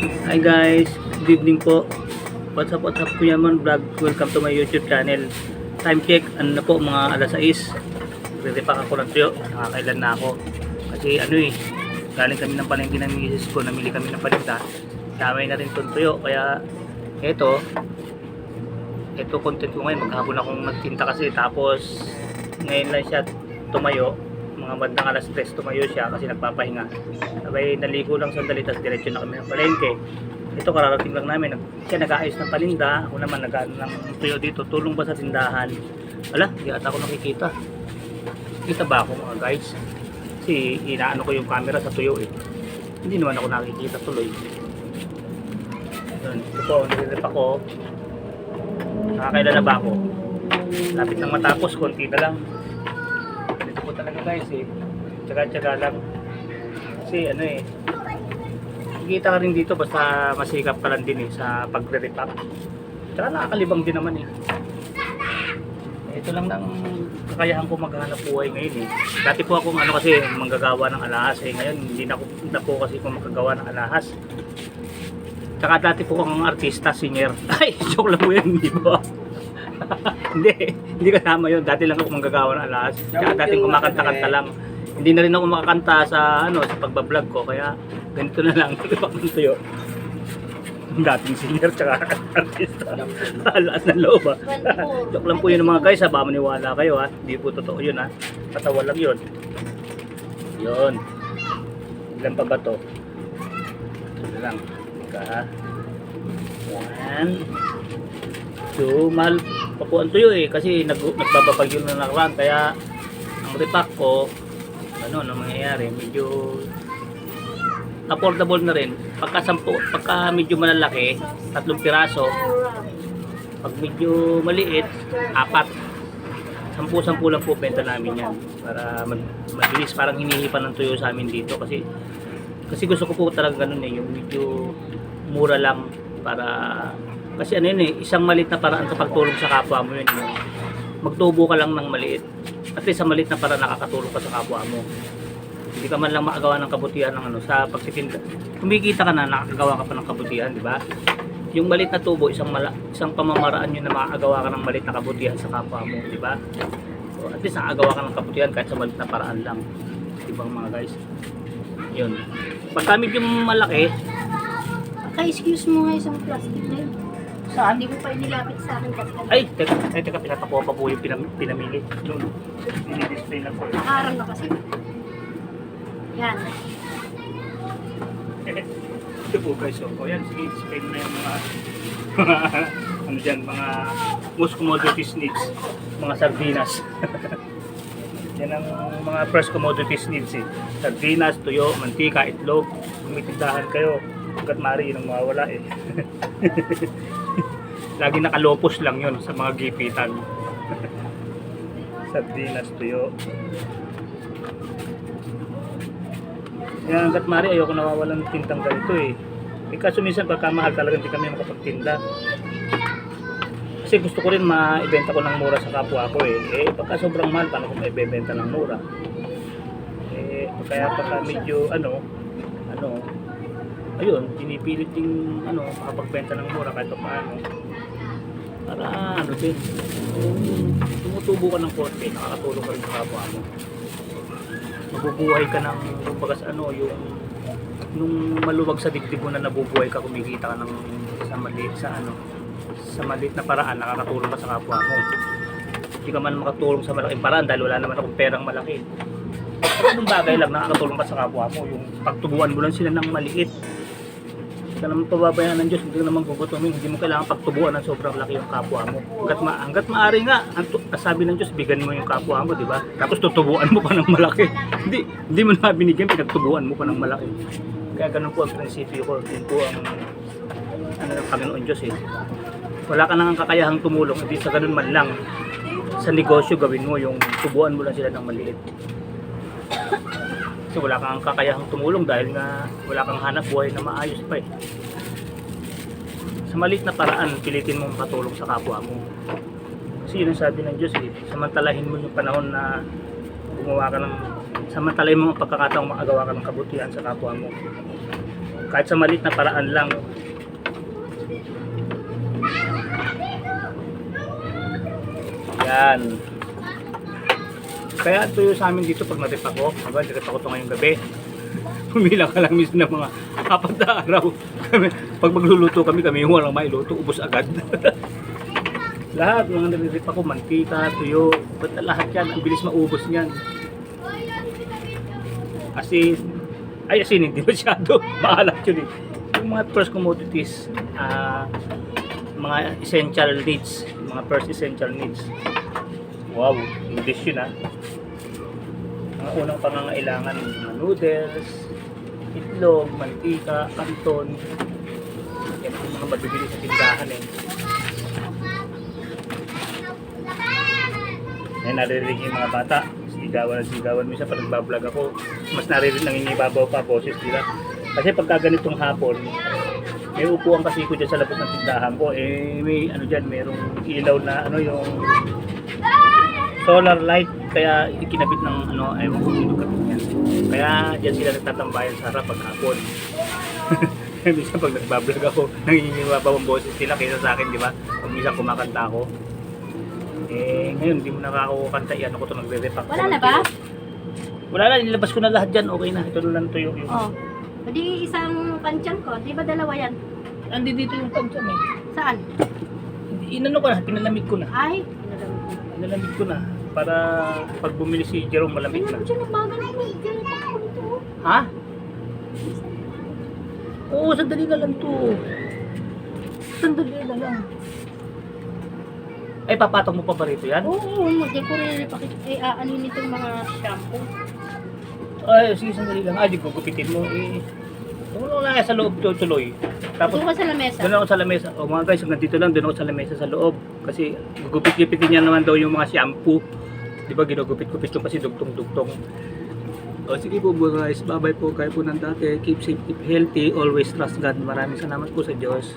Hi guys, good evening po. What's up Kuya Mon Vlog. Welcome to my YouTube channel. Time check, ano na po, mga alas 6. Nagre-repack ako ng tuyo. Nakakailan na ako. Kasi galing kami ng palengke ng misis ko. Namili kami ng paninda. Damay na rin itong tuyo. Kaya ito content ko ngayon. Maghapon akong nagtinta kasi. Tapos ngayon lang siya tumayo. Mga bandang alas 3 tumayo siya kasi nagpapahinga. Sabay naligo lang sandali, tapos diretso na kami ng palengke. Ito kararating lang namin, siya nag-aayos ng paninda, ako naman nag-aano ng tuyo dito, tulong ba sa tindahan. Wala, di ata ako nakikita. Kita ba ako mga guys? Kasi inaano ko yung camera sa tuyo eh. Hindi naman ako nakikita tuloy. Ito po, nililip ako. Nakakailan na ba ako? Lapit nang matapos, konti na lang. Ito po talaga guys eh. Tsaga-tsaga lang. Kasi kikita ka rin dito basta masikap ka lang din eh sa pagre-repack. Tsaka nakakalibang din naman eh. Ito lang ng kakayahan ko maghanap buhay ngayon eh. Dati po akong kasi manggagawa ng alahas eh. Ngayon hindi na po kasi ako makagawa ng alahas. Tsaka dati po akong artista, singer. Ay, joke lang po yun, hindi po. hindi kasama yun. Dati lang ako manggagawa ng alahas. Tsaka dati kumakanta-kanta lang. Hindi na rin ako makakanta sa sa pagbablog ko, kaya ganito na lang, ipak ng tuyo. Dating singer tsaka artista. Alas ng loob ha. Joke lang po yun mga guys, baka maniwala kayo ha. Hindi po totoo yun ha. Patawa lang yun. Yun. Ilan pa ba to? Ito lang. Ika. 1 2, mahal pa po ang tuyo eh. Kasi nagbababagyo na nakaraan. Kaya ang repack ko, ano mangyayari, medyo affordable na rin. Pagka medyo malalaki, 3 piraso. Pag medyo maliit, 4. 10 lang po benta namin yan. Para mabilis, parang hinihipan ng tuyo sa amin dito. Kasi gusto ko po talaga ganun eh, yung medyo mura lang. Kasi isang maliit na paraan sa pagtulong sa kapwa mo yun. Magtubo ka lang ng maliit. At least sa maliit na paraan nakakatulong ka sa kapwa mo. Hindi ka man lang makagawa ng kabutihan ng sa pagtitinda. Kumikita ka na, nakakagawa ka pa ng kabutihan, di ba? Yung maliit na tubo, isang pamamaraan yun na makakagawa ka ng maliit na kabutihan sa kapwa mo, di ba? So, at least nakakagawa ka ng kabutihan kahit sa maliit na paraan lang. Di ba mga guys? Yun. Pagka medyo malaki, Excuse mo nga isang plastic na yun. saan? Hindi mo pa inilapit sa akin kasi. Ay, teka, pinatakuha pa po yung pinamili. Doon, dinidisplay lang po. Nakaharang na kasi. Yan. Ito po guys, so yan, sige, display mo na yung mga mga most commodities needs, mga sardinas. Yan ang mga fresh commodities needs eh. Sardinas, tuyo, mantika, itlog. Tumitindahan kayo. Hanggat mari, yun ang mawawala eh. Lagi nakalopos lang yun sa mga gipitan. Sardinas, tuyo. Yan, hanggat mari, ayoko nawawalan ng tintang ganito eh. Kaso minsan pagka mahal talaga hindi kami makapagtinda. Kasi gusto ko rin maibenta ko ng mura sa kapwa ko eh. Pagka sobrang mahal, paano ko maibenta ng mura? Kaya pagka medyo ayun, pinipilit yung makapagbenta ng mura kahit paano. Para din, tumutubo ka ng konti, nakakatulong ka rin sa kapwa mo. Mabubuhay ka ng nung maluwag sa dibdib mo na nabubuhay ka, kumikita ka ng sa maliit na paraan, nakakatulong ka sa kapwa mo. Hindi ka man makatulong sa malaking paraan dahil wala naman akong perang malaki. Pero nung bagay lang, nakakatulong ka sa kapwa mo, yung pagtubuan mo lang sila ng maliit. Hindi ka naman pababayaan ng Diyos, hindi ka naman gugutumin, hindi mo kailangan pagtubuan ng sobrang laki yung kapwa mo. Hanggat maaari nga, sabi ng Diyos, bigyan mo yung kapwa mo, di ba? Tapos tutubuan mo pa ng malaki. Hindi mo na binigyan, pinagtubuan mo pa ng malaki. Kaya ganun po ang prinsipyo ko, yun po ang ng Panginoon Diyos eh. Wala ka nang kakayahang tumulong, hindi sa ganun man lang. Sa negosyo gawin mo, yung tubuan mo lang sila ng maliit. Kasi wala kang kakayahang tumulong dahil nga wala kang hanap buhay na maayos pa eh. Sa maliit na paraan, pilitin mo makatulong sa kapwa mo. Kasi yun ang sabi ng Diyos eh. Samantalahin mo yung panahon na gumawa ka ng samantalahin mo ang pagkakataong makagawa ka ng kabutihan sa kapwa mo. Kahit sa maliit na paraan lang. Yan. Kaya tuyo sa amin dito pag natip ako. Natip ako ito ngayong gabi. Pumila ka lang mismo ng mga 4 na araw. Pag magluluto kami yung walang mailuto, ubos agad. Lahat, mga nalirip ako, mantika, tuyo, basta lahat yan, ang bilis maubos niyan. Asin, hindi masyado, maalat yun eh. Yung mga first commodities, mga essential needs, mga first essential needs. Wow, English yun ah. Mga unang pangangailangan, mga noodles, itlog, mantika, kanton. Yan yung mga mabibili sa tindahan eh. Yan, naririnig yung mga bata. Sigawan mo siya pag nagbablog ako. Mas naririnig, nangingibabaw pa boses nila. Kasi pagka ganitong hapon, may upuan kasi ko dyan sa labas ng tindahan ko. Eh, may ano dyan, merong ilaw na ano yung solar light. Kaya ikinabit ng ano, ewan ko sino kapit yan. Kaya dyan sila nagtatambayan sa harap pag hapon. Minsan pag nagbablog ako, nangingibabaw ang boses nila kaysa sa akin, di ba? Pag minsan kumakanta ako. Eh, ngayon, hindi mo nakakukanta yan. Ako ito nagre-repack. Wala na ba? Wala na, nilabas ko na lahat dyan. Okay na, ito lang tuyo yung... Oh. Hindi isang panchan ko. Di ba dalawa yan? Andi dito yung panchan eh. Saan? Inano ko na, pinalamig ko na. Ay, Pinalamig ko na. Para pag bumili si Jerome, malamig na. ano dyan ang bagal na ganito ako nito. Ha? Oo, sandali na lang to. Sandali na lang. Ay, papatong mo pa ba rito yan? Oo, mag-decorate aanin itong mga shampoo. Ay, sige, sandali lang. Ay, di gugupitin mo. Eh, wala na sa loob tuloy. Tapos, Doon ka sa lamesa. doon ako sa lamesa. O mga guys, hanggang dito lang, doon ako sa lamesa sa loob. Kasi gugupit-gupitin niya naman daw yung mga shampoo. Di ba, ginugupit-gupit yung kasi dugtong-dugtong. O sige po guys, bye-bye po kayo po ng dati. Keep safe, keep healthy, always trust God. Maraming salamat po sa Diyos.